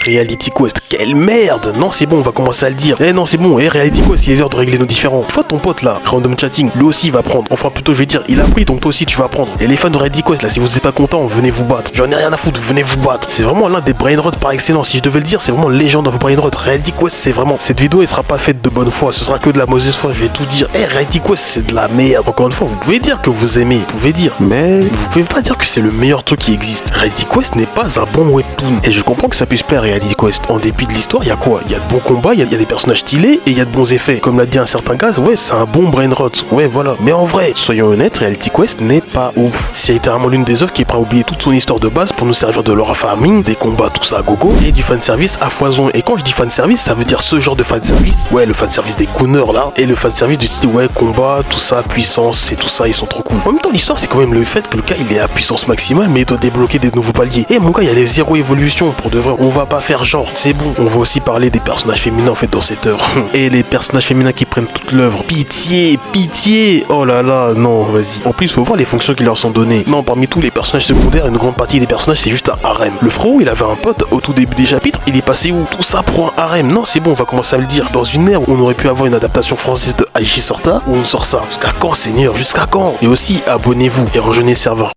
Reality Quest, quelle merde. Non c'est bon, on va commencer à le dire. Non c'est bon, Reality Quest, il est l'heure de régler nos différends. Tu vois ton pote là, Random Chatting, lui aussi va prendre. Enfin plutôt je vais dire, il a pris donc toi aussi tu vas prendre. Et les fans de Reality Quest là, si vous êtes pas contents, venez vous battre. J'en ai rien à foutre, venez vous battre. C'est vraiment l'un des brainrots par excellence. Si je devais le dire, c'est vraiment légende dans vos brainrots. Reality Quest, c'est vraiment. Cette vidéo elle sera pas faite de bonne foi, ce sera que de la mauvaise foi, je vais tout dire. Reality Quest, c'est de la merde. Encore une fois, vous pouvez dire que vous aimez, vous pouvez dire, mais vous pouvez pas dire que c'est le meilleur truc qui existe. Reality Quest n'est pas un bon webtoon. Et je comprends que ça puisse plaire Reality Quest. En dépit de l'histoire, il y a quoi? Il y a de bons combats, il y a des personnages stylés et il y a de bons effets. Comme l'a dit un certain gars, ouais, c'est un bon brainrot. Ouais, voilà. Mais en vrai, soyons honnêtes, Reality Quest n'est pas ouf. C'est littéralement l'une des œuvres qui est prête à oublier toute son histoire de base pour nous servir de lore farming, des combats, tout ça à gogo, et du fanservice à foison. Et quand je dis fanservice, ça veut dire ce genre de fanservice. Ouais, le fanservice des gooners là, et le fanservice du style, ouais, combat, tout ça, puissance, et tout ça, ils sont trop cool. En même temps, l'histoire, c'est quand même le fait que le gars, il est à puissance maximale, mais il doit débloquer des nouveaux paliers. Et mon gars, il y a les zéro évolution, pour de vrai. On va pas faire genre, c'est bon. On va aussi parler des personnages féminins, en fait, dans cette heure. Et les personnages féminins qui prennent toute l'œuvre. Pitié, pitié. Oh là là, non, vas-y. En plus, faut voir les fonctions qui leur sont données. Non, parmi tous les personnages secondaires, une grande partie des personnages, c'est juste un harem. Le frérot, il avait un pote au tout début des chapitres, il est passé où? Tout ça pour un harem. Non, c'est bon, on va commencer à le dire. Dans une ère où on aurait pu avoir une adaptation française de Aishisorta, où on sort ça. Jusqu'à quand, Seigneur? Jusqu'à quand? Et aussi, abonnez-vous et rejoignez le serveur.